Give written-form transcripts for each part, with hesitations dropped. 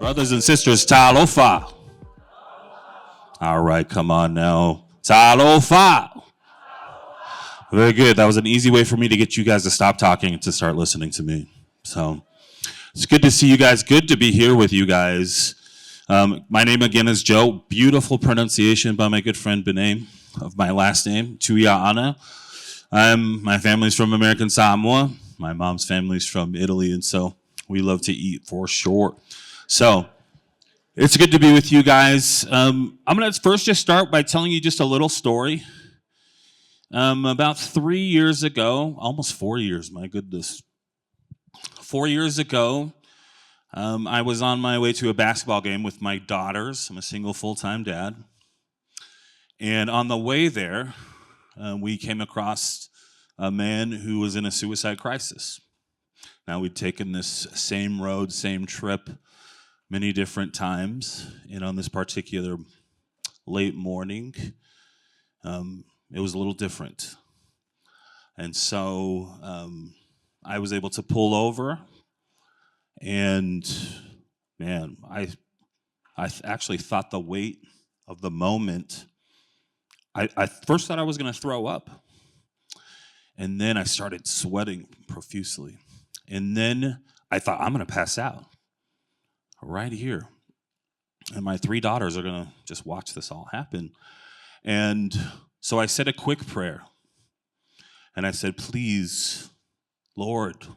Brothers and sisters, talofa. All right, come on now. Talofa. Very good. That was an easy way for me to get you guys to stop talking and to start listening to me. So it's good to see you guys. Good to be here with you guys. My name again is Joe. Beautiful pronunciation by my good friend Benem of my last name, Tuia'ana. My family's from American Samoa. My mom's family's from Italy, and so we love to eat for sure. So it's good to be with you guys. I'm going to first just start by telling you just a little story. About 3 years ago, almost 4 years, my goodness. 4 years ago, I was on my way to a basketball game with my daughters. I'm a single full-time dad. And on the way there, we came across a man who was in a suicide crisis. Now, we'd taken this same road, same trip, many different times. And on this particular late morning, it was a little different. And so I was able to pull over. And man, I actually thought the weight of the moment, I first thought I was going to throw up. And then I started sweating profusely. And then I thought, I'm going to pass out right here. And my 3 daughters are going to just watch this all happen. And so I said a quick prayer. And I said, please, Lord,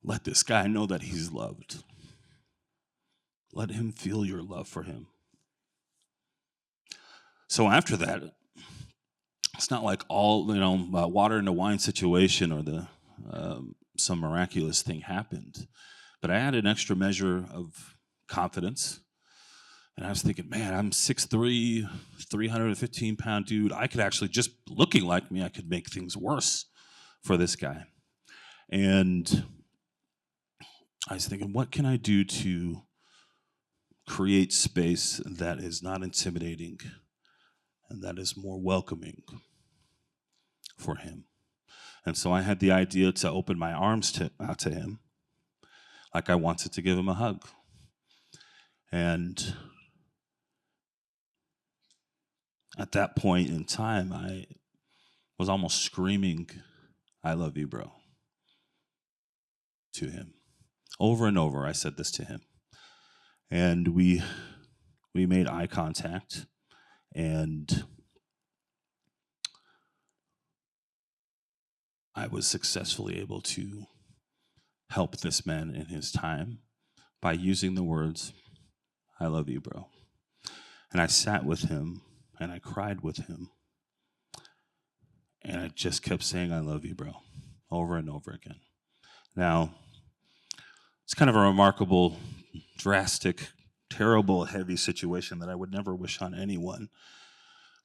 let this guy know that he's loved. Let him feel your love for him. So after that, it's not like all, water into wine situation or some miraculous thing happened. But I had an extra measure of confidence. And I was thinking, man, I'm 6'3", 315-pound dude. I could actually, just looking like me, I could make things worse for this guy. And I was thinking, what can I do to create space that is not intimidating and that is more welcoming for him? And so I had the idea to open my arms out to him, like I wanted to give him a hug. And at that point in time, I was almost screaming, "I love you, bro," to him. Over and over, I said this to him. And we made eye contact, and I was successfully able to help this man in his time by using the words, "I love you, bro." And I sat with him, and I cried with him. And I just kept saying, "I love you, bro," over and over again. Now, it's kind of a remarkable, drastic, terrible, heavy situation that I would never wish on anyone.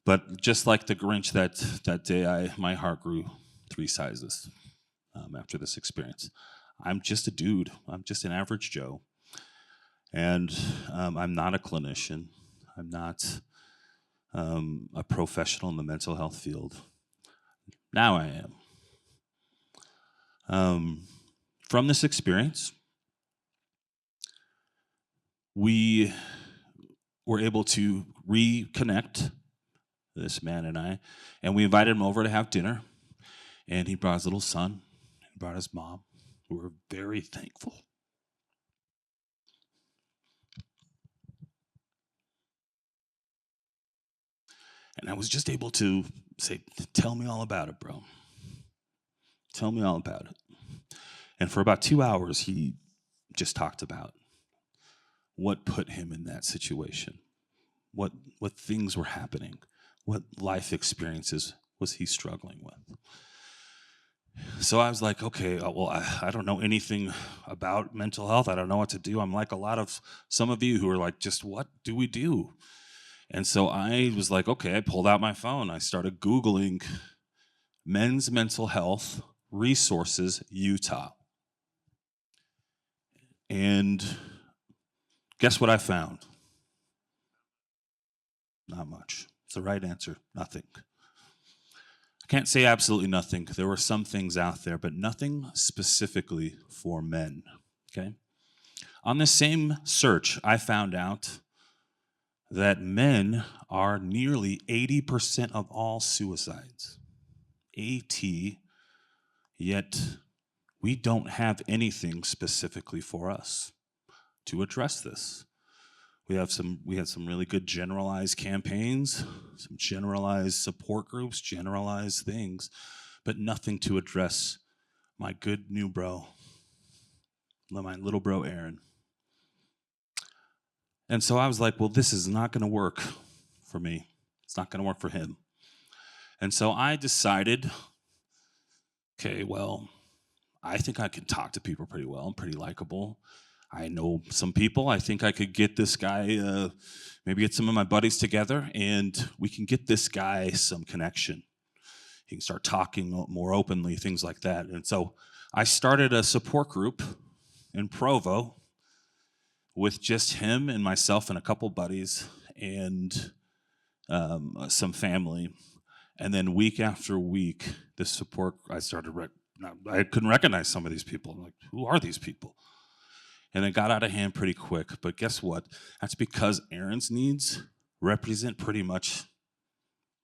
But just like the Grinch that day, my heart grew 3 sizes after this experience. I'm just a dude. I'm just an average Joe. And I'm not a clinician. I'm not a professional in the mental health field. Now I am. From this experience, we were able to reconnect, this man and we invited him over to have dinner. And he brought his little son, he brought his mom. We were very thankful. And I was just able to say, "Tell me all about it, bro. Tell me all about it." And for about 2 hours, he just talked about what put him in that situation, what things were happening, what life experiences was he struggling with. So I was like, okay, well, I don't know anything about mental health. I don't know what to do. I'm like some of you who are like, just what do we do? And so I was like, okay, I pulled out my phone. I started Googling men's mental health resources, Utah. And guess what I found? Not much. It's the right answer, nothing. I can't say absolutely nothing. There were some things out there, but nothing specifically for men. Okay? On the same search, I found out that men are nearly 80% of all suicides. 80, yet we don't have anything specifically for us to address this. We had some really good generalized campaigns, some generalized support groups, generalized things, but nothing to address my good new bro, my little bro Aaron. And so I was like, well, this is not going to work for me. It's not going to work for him. And so I decided, okay, well, I think I can talk to people pretty well. I'm pretty likable. I know some people. I think I could get this guy, maybe get some of my buddies together, and we can get this guy some connection. He can start talking more openly, things like that. And so I started a support group in Provo with just him and myself and a couple buddies and some family. And then week after week, the support, I couldn't recognize some of these people. I'm like, who are these people? And it got out of hand pretty quick. But guess what? That's because Aaron's needs represent pretty much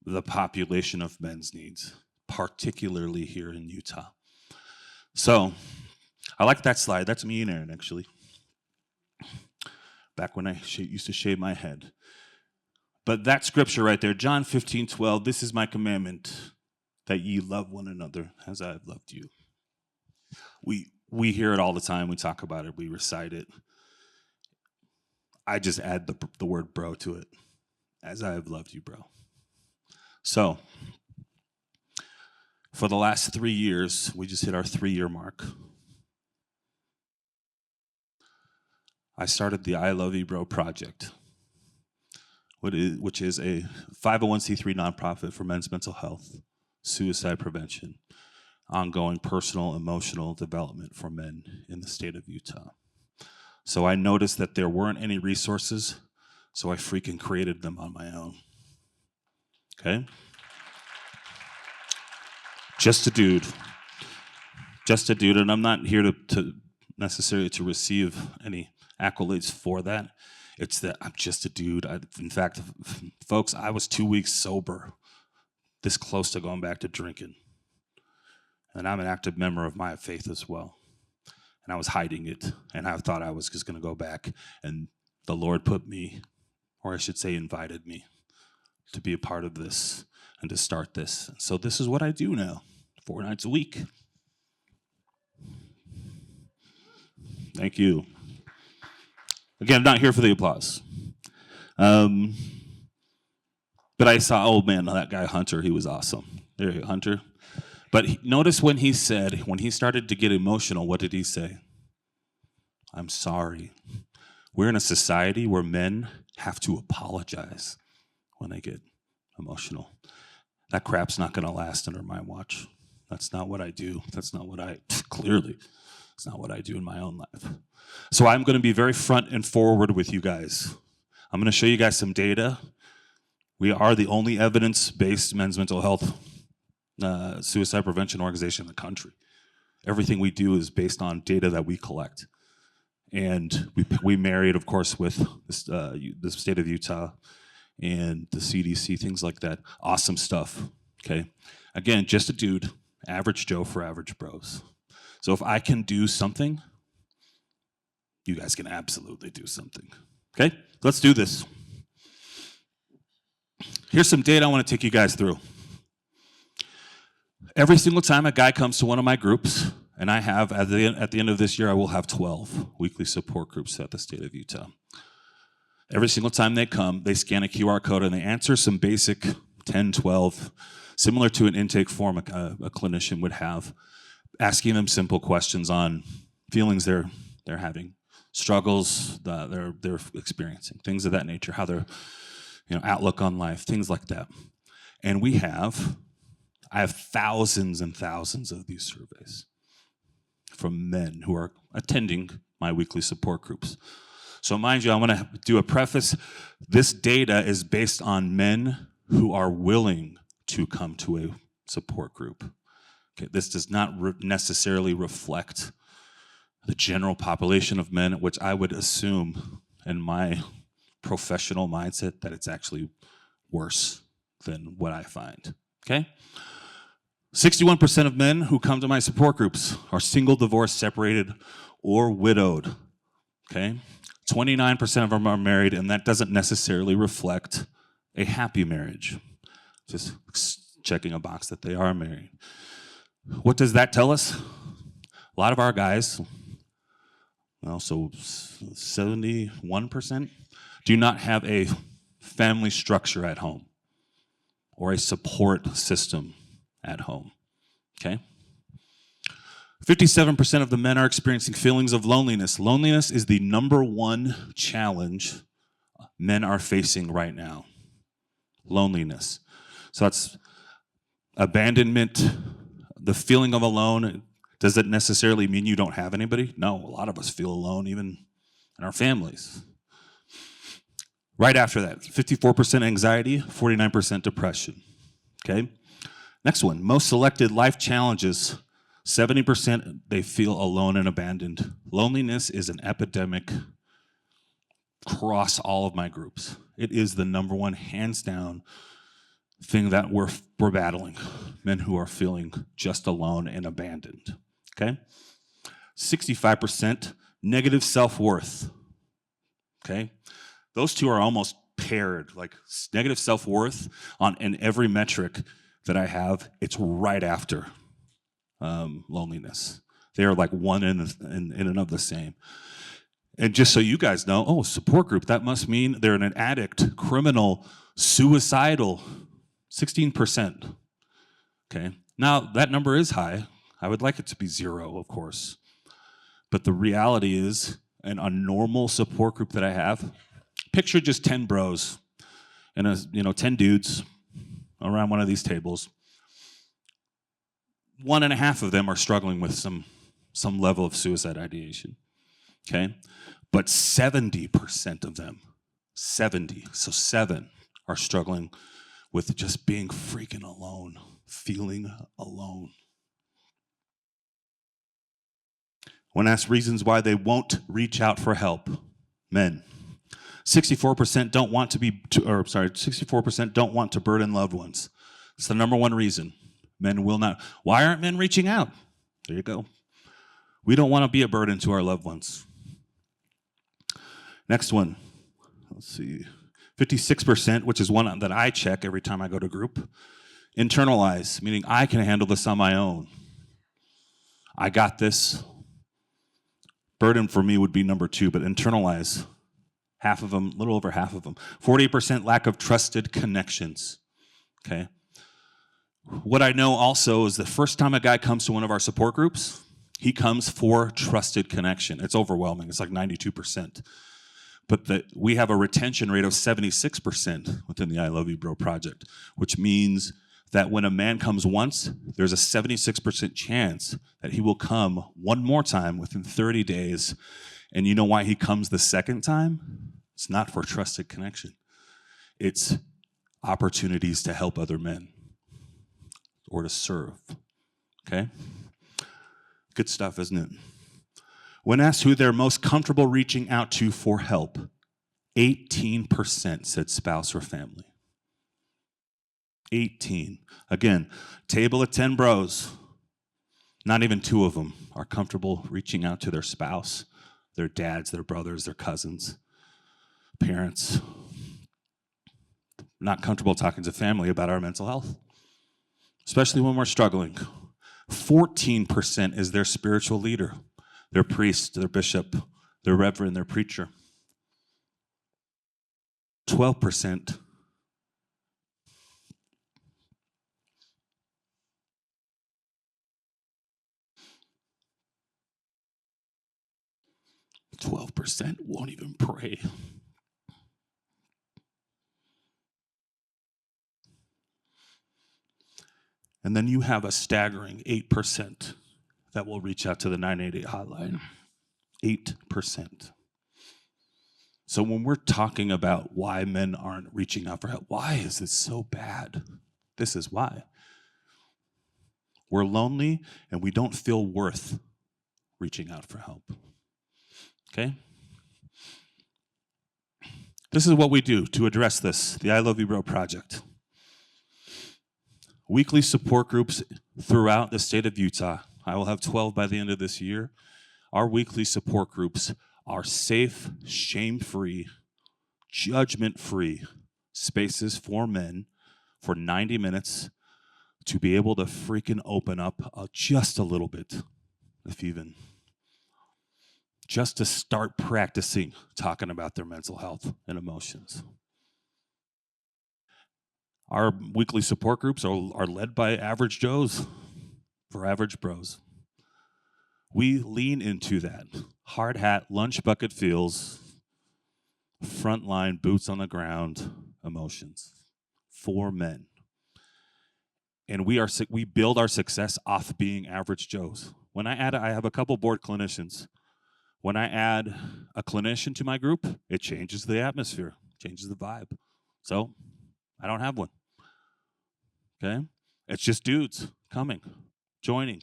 the population of men's needs, particularly here in Utah. So I like that slide. That's me and Aaron, actually. Back when I used to shave my head. But that scripture right there, John 15:12, this is my commandment, that ye love one another as I have loved you. We hear it all the time. We talk about it. We recite it. I just add the word bro to it. As I have loved you, bro. So, for the last 3 years, we just hit our 3-year mark. I started the I Love You Bro project, which is a 501c3 nonprofit for men's mental health, suicide prevention, ongoing personal, emotional development for men in the state of Utah. So I noticed that there weren't any resources, so I freaking created them on my own. Okay? Just a dude, and I'm not here to necessarily to receive any accolades for that. It's that I'm just a dude. In fact, folks, I was 2 weeks sober, this close to going back to drinking. And I'm an active member of my faith as well. And I was hiding it, and I thought I was just going to go back. And the Lord put me, or I should say invited me, to be a part of this and to start this. And so this is what I do now, 4 nights a week. Thank you. Again, I'm not here for the applause. But I saw, oh man, that guy Hunter, he was awesome. There you go, Hunter. But notice when he started to get emotional, what did he say? I'm sorry. We're in a society where men have to apologize when they get emotional. That crap's not going to last under my watch. That's not what I do. Clearly, it's not what I do in my own life. So I'm going to be very front and forward with you guys. I'm going to show you guys some data. We are the only evidence-based men's mental health suicide prevention organization in the country. Everything we do is based on data that we collect. And we married, of course, with the state of Utah and the CDC, things like that. Awesome stuff, okay? Again, just a dude, average Joe for average bros. So if I can do something, you guys can absolutely do something, okay? Let's do this. Here's some data I want to take you guys through. Every single time a guy comes to one of my groups, and I have, at the end of this year, I will have 12 weekly support groups at the state of Utah. Every single time they come, they scan a QR code and they answer some basic 10, 12, similar to an intake form a clinician would have, asking them simple questions on feelings they're having, struggles they're experiencing, things of that nature, how their outlook on life, things like that. And I have thousands and thousands of these surveys from men who are attending my weekly support groups. So mind you, I want to do a preface. This data is based on men who are willing to come to support group. Okay, this does not necessarily reflect the general population of men, which I would assume in my professional mindset that it's actually worse than what I find. Okay? 61% of men who come to my support groups are single, divorced, separated, or widowed. Okay? 29% of them are married, and that doesn't necessarily reflect a happy marriage. Just checking a box that they are married. What does that tell us? A lot of our guys, well, so 71%, do not have a family structure at home or a support system at home. Okay? 57% of the men are experiencing feelings of loneliness. Loneliness is the number one challenge men are facing right now. Loneliness. So that's abandonment, the feeling of alone. Does it necessarily mean you don't have anybody? No, a lot of us feel alone even in our families. Right after that, 54% anxiety, 49% depression. Okay? Next one, most selected life challenges, 70% they feel alone and abandoned. Loneliness is an epidemic across all of my groups. It is the number one, hands down, thing that we're battling. Men who are feeling just alone and abandoned. Okay? 65% negative self-worth. Okay? Those two are almost paired, like negative self-worth in every metric that I have, it's right after loneliness. They are like one in and of the same. And just so you guys know, support group, that must mean they're an addict, criminal, suicidal, 16%. Okay, now that number is high. I would like it to be 0, of course. But the reality is, in a normal support group that I have, picture just 10 bros and 10 dudes around one of these tables. 1.5 of them are struggling with some level of suicide ideation. Okay? But 70% of them, 70, so 7, are struggling with just being freaking alone, feeling alone. When asked reasons why they won't reach out for help, men, 64% don't want to 64% don't want to burden loved ones. It's the number one reason. Men will not. Why aren't men reaching out? There you go. We don't want to be a burden to our loved ones. Next one. Let's see. 56%, which is one that I check every time I go to group. Internalize, meaning I can handle this on my own. I got this. Burden for me would be number 2, but internalize. Half of them, a little over half of them. 48% lack of trusted connections. Okay. What I know also is the first time a guy comes to one of our support groups, he comes for trusted connection. It's overwhelming. It's like 92%. But we have a retention rate of 76% within the I Love You Bro project, which means that when a man comes once, there's a 76% chance that he will come one more time within 30 days. And you know why he comes the second time? It's not for trusted connection. It's opportunities to help other men or to serve. Okay? Good stuff, isn't it? When asked who they're most comfortable reaching out to for help, 18% said spouse or family. 18. Again, table of 10 bros. Not even 2 of them are comfortable reaching out to their spouse, their dads, their brothers, their cousins, parents. Not comfortable talking to family about our mental health, especially when we're struggling. 14% is their spiritual leader, their priest, their bishop, their reverend, their preacher. 12% won't even pray. And then you have a staggering 8% that will reach out to the 988 hotline. 8%. So when we're talking about why men aren't reaching out for help, why is it so bad? This is why. We're lonely and we don't feel worth reaching out for help. Okay? This is what we do to address this, the I Love You Bro project. Weekly support groups throughout the state of Utah. I will have 12 by the end of this year. Our weekly support groups are safe, shame-free, judgment-free spaces for men for 90 minutes to be able to freaking open up just a little bit, if even. Just to start practicing talking about their mental health and emotions. Our weekly support groups are led by average Joes for average bros. We lean into that. Hard hat, lunch bucket feels, frontline, boots on the ground emotions for men. And we build our success off being average Joes. When I have a couple board clinicians. When I add a clinician to my group, it changes the atmosphere, changes the vibe. So I don't have one. Okay? It's just dudes coming, joining,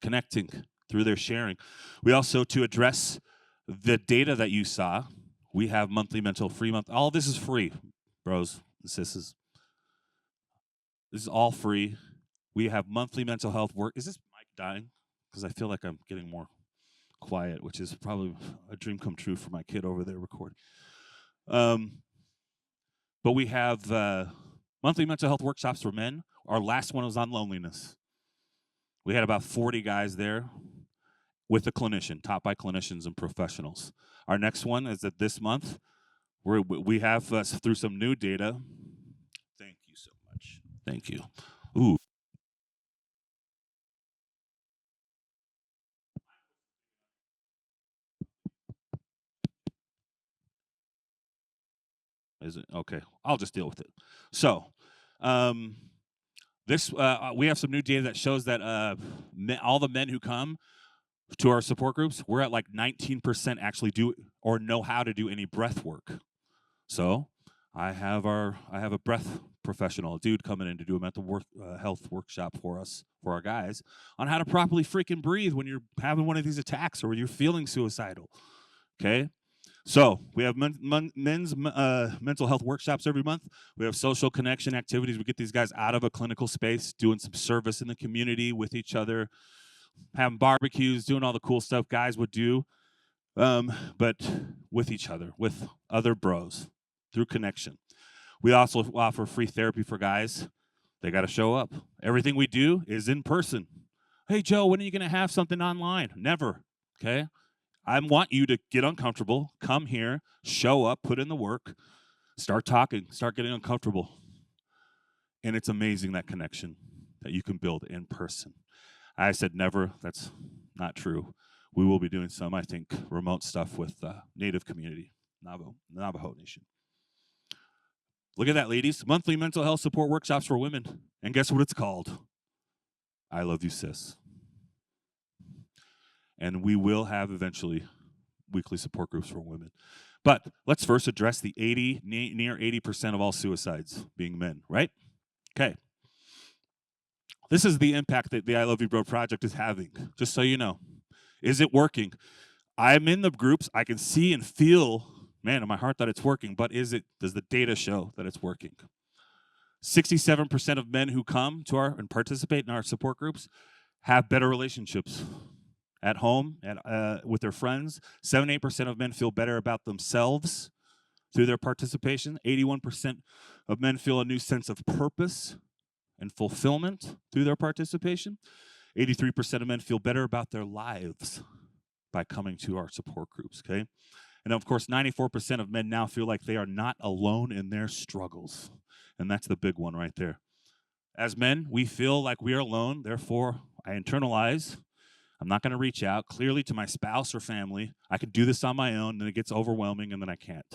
connecting through their sharing. We also, to address the data that you saw, we have monthly mental free month. All this is free, bros and sisters. This is all free. We have monthly mental health work. Is this mic dying? Because I feel like I'm getting more quiet, which is probably a dream come true for my kid over there recording. But we have monthly mental health workshops for men. Our last one was on loneliness. We had about 40 guys there with a clinician, taught by clinicians and professionals. Our next one is that this month we have through some new data. Thank you so much. Thank you. Ooh. Is it okay? I'll just deal with it. So, this we have some new data that shows that all the men who come to our support groups, we're at like 19% actually do or know how to do any breath work. So, I have a breath professional, a dude coming in to do a mental health workshop for us, for our guys, on how to properly freaking breathe when you're having one of these attacks or when you're feeling suicidal. Okay. So we have men's mental health workshops every month. We have social connection activities. We get these guys out of a clinical space, doing some service in the community with each other, having barbecues, doing all the cool stuff guys would do, but with each other, with other bros, through connection. We also offer free therapy for guys. They got to show up. Everything we do is in person. Hey, Joe, when are you going to have something online? Never, okay? I want you to get uncomfortable, come here, show up, put in the work, start talking, start getting uncomfortable. And it's amazing, that connection that you can build in person. I said never. That's not true. We will be doing some, I think, remote stuff with Native community, Navajo Nation. Look at that, ladies. Monthly mental health support workshops for women. And guess what it's called? I Love You, Sis. And we will have eventually weekly support groups for women. But let's first address the near 80% of all suicides being men, right? Okay. This is the impact that the I Love You Bro project is having, just so you know. Is it working? I'm in the groups. I can see and feel, man, in my heart that it's working, but does the data show that it's working? 67% of men who come to and participate in our support groups have better relationships at home, with their friends. 78% of men feel better about themselves through their participation. 81% of men feel a new sense of purpose and fulfillment through their participation. 83% of men feel better about their lives by coming to our support groups, okay? And of course, 94% of men now feel like they are not alone in their struggles. And that's the big one right there. As men, we feel like we are alone. Therefore, I internalize, I'm not going to reach out clearly to my spouse or family. I can do this on my own, then it gets overwhelming, and then I can't.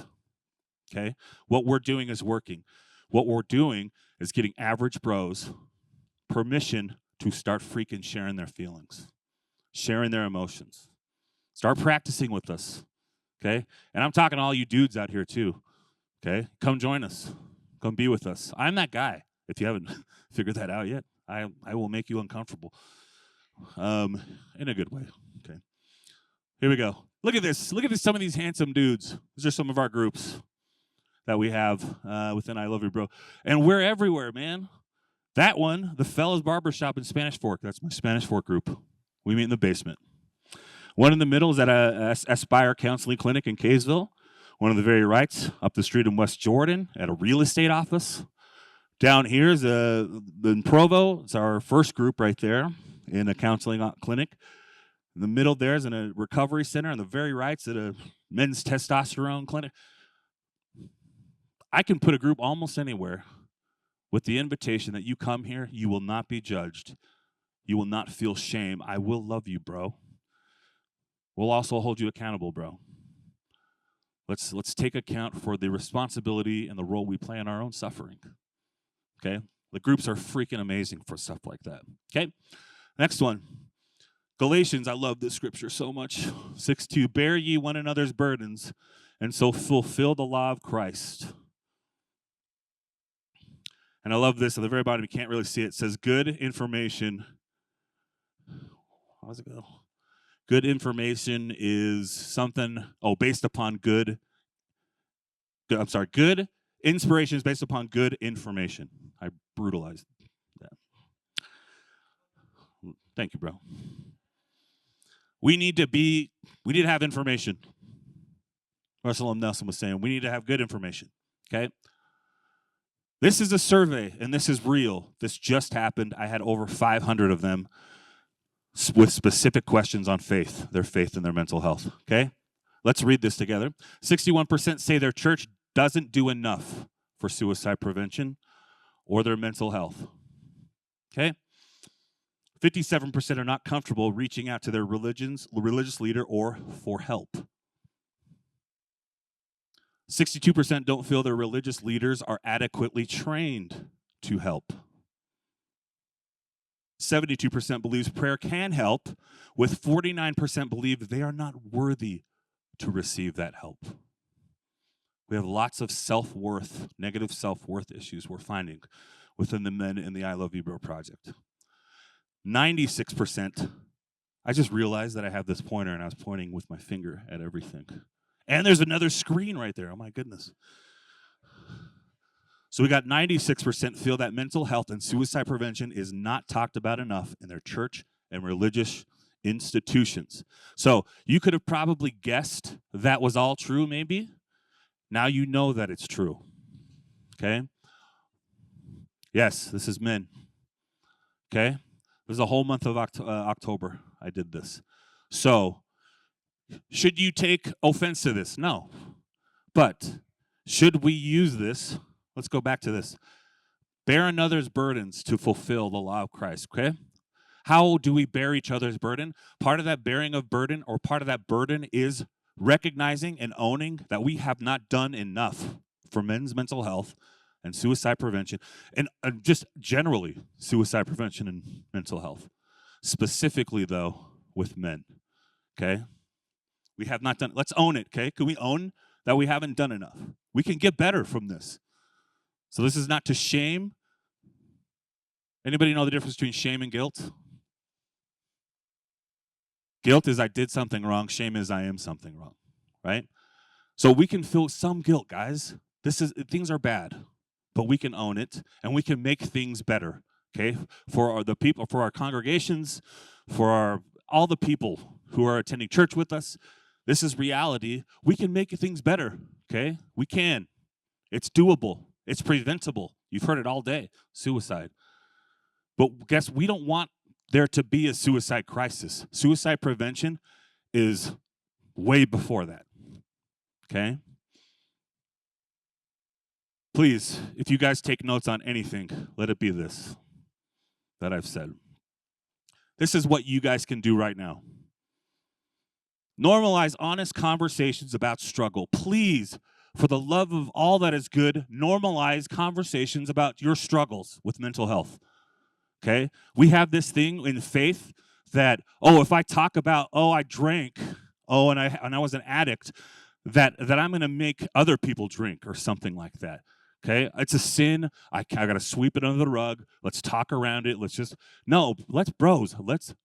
Okay? What we're doing is working. What we're doing is getting average bros permission to start freaking sharing their feelings, sharing their emotions. Start practicing with us. Okay? And I'm talking to all you dudes out here too. Okay? Come join us. Come be with us. I'm that guy, if you haven't figured that out yet. I will make you uncomfortable. In a good way. Okay. Here we go. Look at this. Look at this. Some of these handsome dudes. These are some of our groups that we have within I Love You, Bro. And we're everywhere, man. That one, the Fellas Barbershop in Spanish Fork. That's my Spanish Fork group. We meet in the basement. One in the middle is at a Aspire Counseling Clinic in Kaysville. One on the very right, up the street in West Jordan, at a real estate office. Down here is in Provo. It's our first group right there in a counseling clinic. In the middle there is in a recovery center. On the very right is at a men's testosterone clinic. I can put a group almost anywhere with the invitation that you come here, you will not be judged. You will not feel shame. I will love you, bro. We'll also hold you accountable, bro. Let's take account for the responsibility and the role we play in our own suffering. Okay? The groups are freaking amazing for stuff like that. Okay? Next one. Galatians, I love this scripture so much. 6:2, bear ye one another's burdens, and so fulfill the law of Christ. And I love this. At the very bottom, you can't really see it. It says good information. How does it go? Good information is something, based upon good inspiration is based upon good information. I brutalized that. Thank you, bro. We need to have information. Russell M. Nelson was saying, we need to have good information, okay? This is a survey, and this is real. This just happened. I had over 500 of them with specific questions on faith, their faith and their mental health, okay? Let's read this together. 61% say their church doesn't do enough for suicide prevention or their mental health, okay? 57% are not comfortable reaching out to their religious leader or for help. 62% don't feel their religious leaders are adequately trained to help. 72% believes prayer can help, with 49% believe they are not worthy to receive that help. We have lots of self-worth, negative self-worth issues we're finding within the men in the I Love You Bro project. 96%, I just realized that I have this pointer and I was pointing with my finger at everything. And there's another screen right there. Oh my goodness. So we got 96% feel that mental health and suicide prevention is not talked about enough in their church and religious institutions. So you could have probably guessed that was all true, maybe. Now you know that it's true. Okay? Yes, this is men. Okay? There's a whole month of October I did this. So, should you take offense to this? No. But should we use this? Let's go back to this. Bear another's burdens to fulfill the law of Christ, okay? How do we bear each other's burden? Part of that bearing of burden or part of that burden is recognizing and owning that we have not done enough for men's mental health and suicide prevention, and just generally suicide prevention and mental health. Specifically, though, with men, okay? We have not done, let's own it, okay? Can we own that we haven't done enough? We can get better from this. So this is not to shame. Anybody know the difference between shame and guilt? Guilt is I did something wrong. Shame is I am something wrong, right? So we can feel some guilt, guys. Things are bad, but we can own it and we can make things better, okay? For the people, for our congregations, for all the people who are attending church with us. This is reality. We can make things better, okay? We can. It's doable. It's preventable. You've heard it all day, suicide. But guess we don't want there to be a suicide crisis. Suicide prevention is way before that, okay? Please, if you guys take notes on anything, let it be this that I've said. This is what you guys can do right now. Normalize honest conversations about struggle. Please, for the love of all that is good, normalize conversations about your struggles with mental health. Okay? We have this thing in faith that, if I talk about, I drank, and I was an addict, that I'm going to make other people drink or something like that. Okay, it's a sin. I got to sweep it under the rug. Let's talk around it. Let's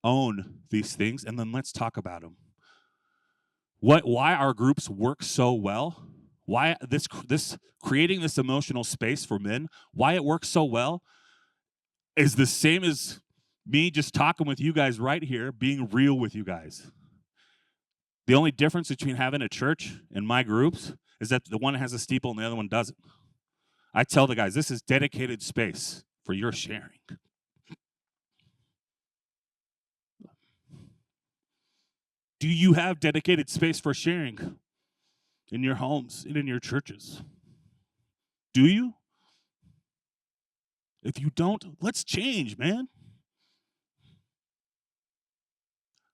own these things, and then let's talk about them. Why our groups work so well, why this creating this emotional space for men, why it works so well is the same as me just talking with you guys right here, being real with you guys. The only difference between having a church and my groups is that the one has a steeple and the other one doesn't. I tell the guys, this is dedicated space for your sharing. Do you have dedicated space for sharing in your homes and in your churches? Do you? If you don't, let's change, man.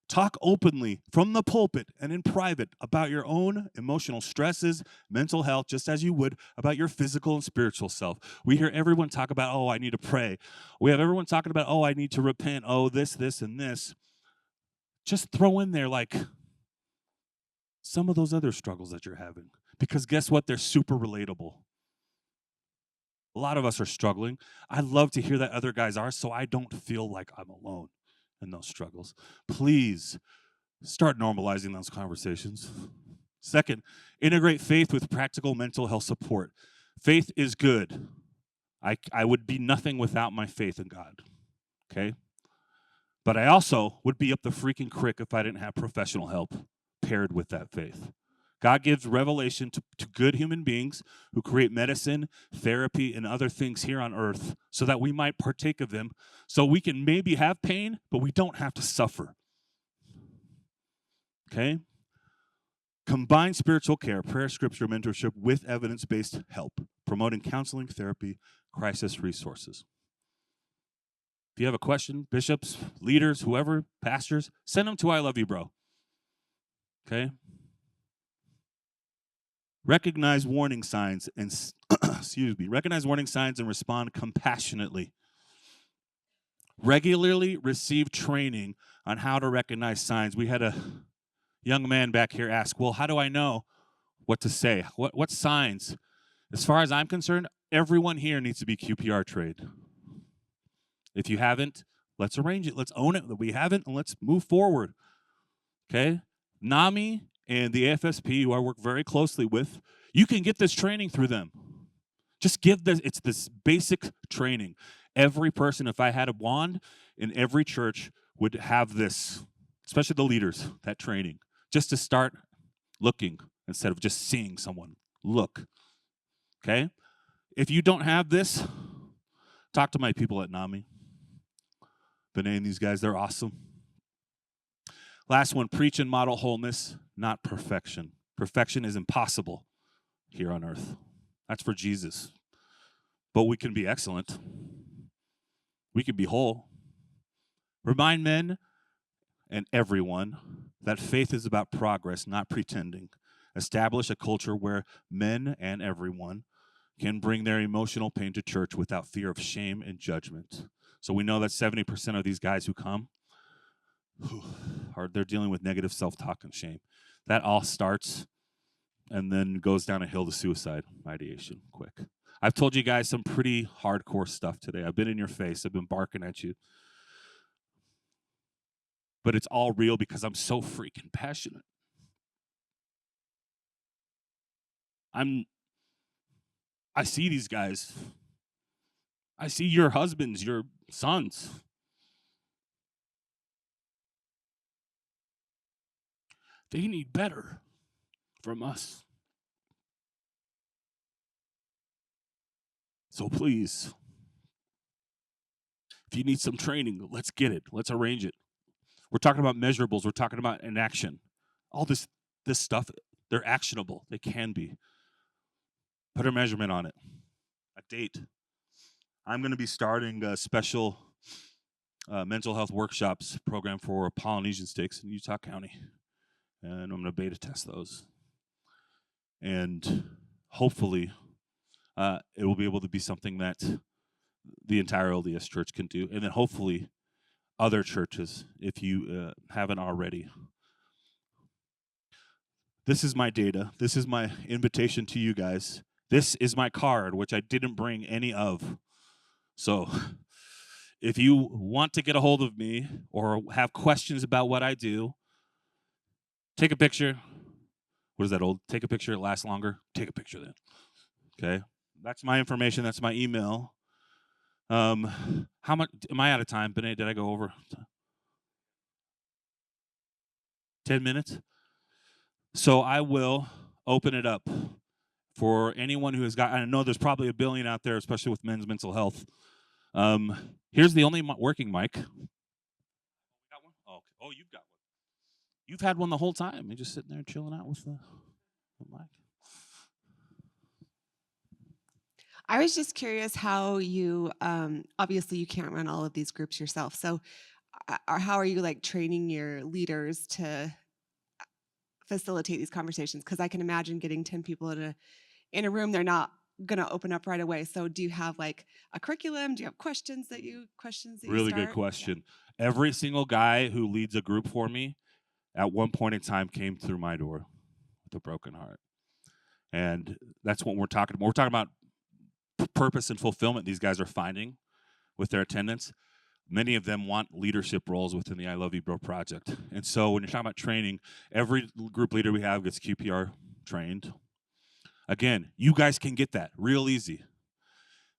Talk openly from the pulpit and in private about your own emotional stresses, mental health, just as you would about your physical and spiritual self. We hear everyone talk about, oh, I need to pray. We have everyone talking about, oh, I need to repent. Oh, this, and this. Just throw in there like some of those other struggles that you're having. Because guess what? They're super relatable. A lot of us are struggling. I love to hear that other guys are, so I don't feel like I'm alone in those struggles. Please start normalizing those conversations. Second, integrate faith with practical mental health support. Faith is good. I would be nothing without my faith in God. Okay? But I also would be up the freaking crick if I didn't have professional help paired with that faith. God gives revelation to good human beings who create medicine, therapy, and other things here on earth so that we might partake of them, so we can maybe have pain, but we don't have to suffer. Okay? Combine spiritual care, prayer, scripture, mentorship with evidence-based help, promoting counseling, therapy, crisis resources. If you have a question, bishops, leaders, whoever, pastors, send them to I Love You Bro. Okay? Recognize warning signs and recognize warning signs and respond compassionately. Regularly receive training on how to recognize signs. We had a young man back here ask, well, how do I know what to say? What signs? As far as I'm concerned, everyone here needs to be QPR trained. If you haven't, let's arrange it. Let's own it that we haven't, and let's move forward. Okay? NAMI and the AFSP, who I work very closely with, you can get this training through them. Just give this, it's this basic training. Every person, if I had a wand in every church, would have this, especially the leaders, that training, just to start looking instead of just seeing someone. Look. Okay? If you don't have this, talk to my people at NAMI. Benet and these guys, they're awesome. Last one, preach and model wholeness, not perfection. Perfection is impossible here on earth. That's for Jesus. But we can be excellent. We can be whole. Remind men and everyone that faith is about progress, not pretending. Establish a culture where men and everyone can bring their emotional pain to church without fear of shame and judgment. So we know that 70% of these guys who come, they're dealing with negative self-talk and shame. That all starts and then goes down a hill to suicide ideation quick. I've told you guys some pretty hardcore stuff today. I've been in your face. I've been barking at you. But it's all real because I'm so freaking passionate. I see these guys. I see your husbands, your sons. They need better from us. So please, if you need some training, let's get it. Let's arrange it. We're talking about measurables. We're talking about an action. All this stuff, they're actionable. They can be. Put a measurement on it. A date. I'm going to be starting a special mental health workshops program for Polynesian sticks in Utah County. And I'm going to beta test those. And hopefully it will be able to be something that the entire LDS church can do. And then hopefully other churches, if you haven't already. This is my data. This is my invitation to you guys. This is my card, which I didn't bring any of. So if you want to get a hold of me or have questions about what I do, take a picture. What is that old? Take a picture, it lasts longer. Take a picture then. Okay. That's my information. That's my email. How much am I out of time? Benet, did I go over 10 minutes? So I will open it up for anyone who has got, I know there's probably a billion out there, especially with men's mental health. Here's the only working mic. Got one? Oh, okay. Oh, you've got one. You've had one the whole time. You're just sitting there chilling out with the mic. I was just curious how you, obviously you can't run all of these groups yourself. So how are you like training your leaders to facilitate these conversations? Because I can imagine getting 10 people in a room, they're not going to open up right away. So do you have like a curriculum? Do you have questions that you Really good question. Yeah. Every single guy who leads a group for me at one point in time came through my door with a broken heart. And that's what we're talking about. We're talking about purpose and fulfillment these guys are finding with their attendance. Many of them want leadership roles within the I Love You Bro project. And so when you're talking about training, every group leader we have gets QPR trained. Again, you guys can get that real easy.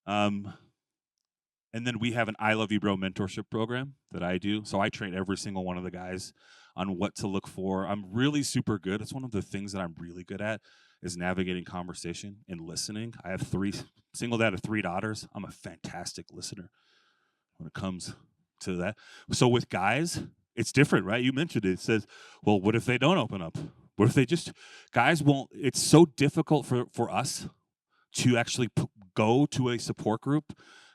And then we have an I Love You Bro mentorship program that I do. So I train every single one of the guys on what to look for. I'm really super good. It's one of the things that I'm really good at is navigating conversation and listening. I have single dad of 3 daughters. I'm a fantastic listener when it comes to that. So with guys, it's different, right? You mentioned it. It says, well, what if they don't open up? What if they just, guys won't, it's so difficult for us to actually go to a support group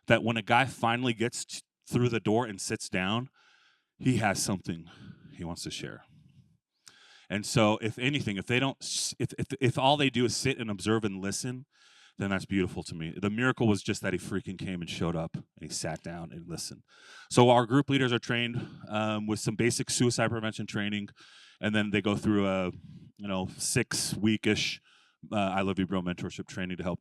that when a guy finally gets through the door and sits down, he has something he wants to share. And so if anything, if they don't, if all they do is sit and observe and listen, then that's beautiful to me. The miracle was just that he freaking came and showed up and he sat down and listened. So our group leaders are trained with some basic suicide prevention training, and then they go through a 6-week-ish I Love You Bro mentorship training to help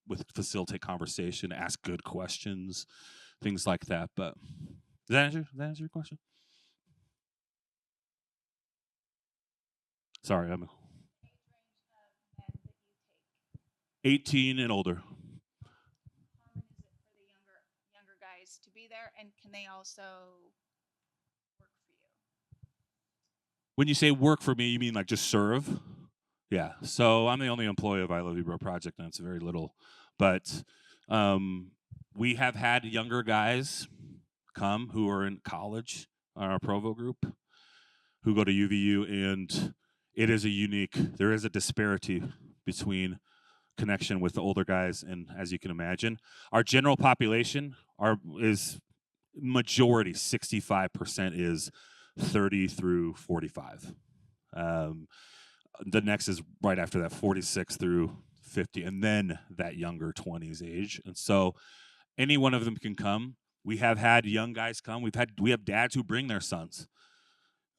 with facilitate conversation, ask good questions, things like that. But does that answer your question? Sorry, I'm 18 and older. How common is it for the younger guys to be there, and can they also work for you? When you say work for me, you mean like just serve? Yeah. So I'm the only employee of I Love You Bro Project, and it's very little. But we have had younger guys come who are in college on our Provo group who go to UVU, and it is there is a disparity between connection with the older guys, and as you can imagine, our general population is majority 65% is 30 through 45. The next is right after that 46 through 50, and then that younger 20s age. And so any one of them can come. We have had young guys come. We have dads who bring their sons.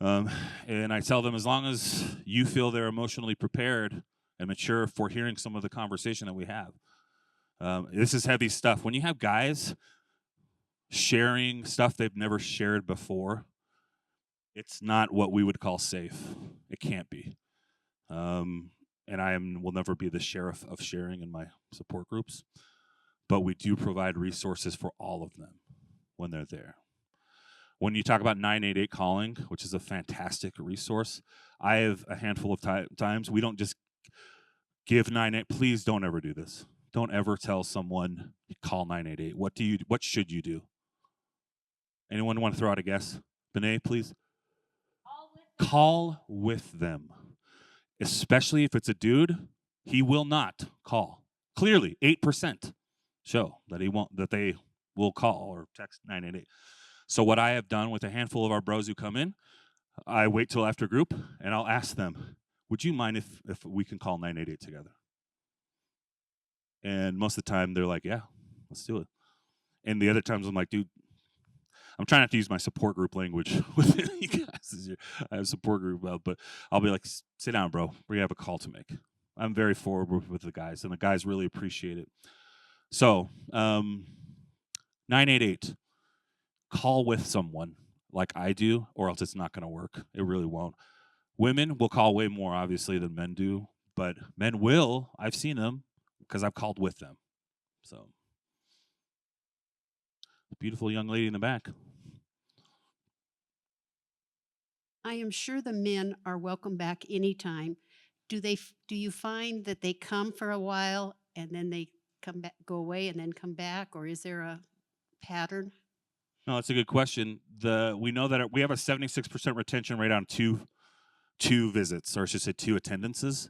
And I tell them, as long as you feel they're emotionally prepared and mature for hearing some of the conversation that we have. This is heavy stuff. When you have guys sharing stuff they've never shared before, it's not what we would call safe. It can't be. And will never be the sheriff of sharing in my support groups, but we do provide resources for all of them when they're there. When you talk about 988 calling, which is a fantastic resource, I have a handful of times we don't just give 988. Please don't ever do this. Don't ever tell someone call 988. What should you do? Anyone want to throw out a guess? Benet, please. Call with them. Especially if it's a dude, he will not call. Clearly, 8% show that they will call or text 988. So what I have done with a handful of our bros who come in, I wait till after group and I'll ask them, would you mind if we can call 988 together? And most of the time they're like, yeah, let's do it. And the other times I'm like, dude, I'm trying not to use my support group language with you guys. I have a support group, but I'll be like, sit down, bro. We have a call to make. I'm very forward with the guys, and the guys really appreciate it. So 988, call with someone like I do, or else it's not going to work. It really won't. Women will call way more, obviously, than men do, but men will. I've seen them because I've called with them. So, beautiful young lady in the back. I am sure the men are welcome back anytime. Do you find that they come for a while and then they come back, go away and then come back, or is there a pattern? No, that's a good question. We know that we have a 76% retention rate on two visits, or I should say two attendances.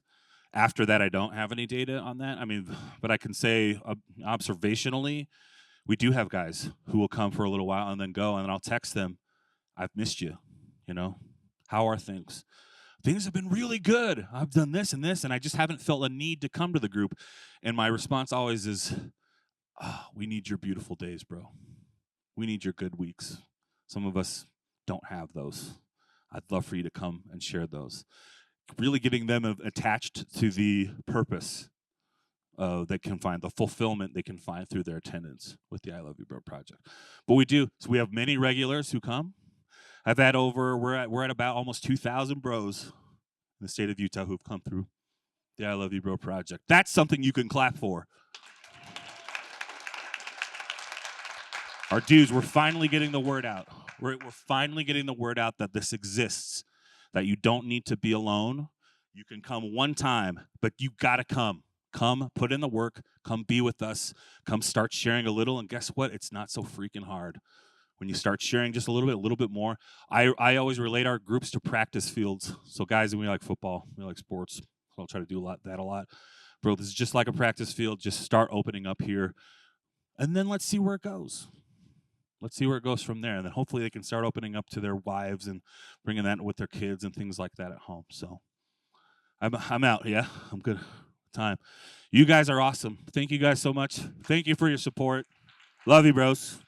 After that, I don't have any data on that. I mean, but I can say observationally, we do have guys who will come for a little while and then go, and then I'll text them, "I've missed you. You know, how are things? Things have been really good. I've done this and this, and I just haven't felt a need to come to the group." And my response always is, "Oh, we need your beautiful days, bro. We need your good weeks. Some of us don't have those. I'd love for you to come and share those." Really getting them attached to the purpose they can find, the fulfillment they can find through their attendance with the I Love You Bro project. But we do. So we have many regulars who come. I've had we're at about almost 2,000 bros in the state of Utah who've come through the I Love You Bro project. That's something you can clap for. Our dudes, we're finally getting the word out. We're finally getting the word out that this exists, that you don't need to be alone. You can come one time, but you got to come. Come, put in the work, come be with us, come start sharing a little, and guess what? It's not so freaking hard. When you start sharing just a little bit more. I always relate our groups to practice fields. So guys, we like football, we like sports. I'll try to do that a lot. Bro, this is just like a practice field. Just start opening up here, and then let's see where it goes. Let's see where it goes from there. And then hopefully they can start opening up to their wives and bringing that with their kids and things like that at home. So I'm out. Yeah, I'm good. Time. You guys are awesome. Thank you guys so much. Thank you for your support. Love you, bros.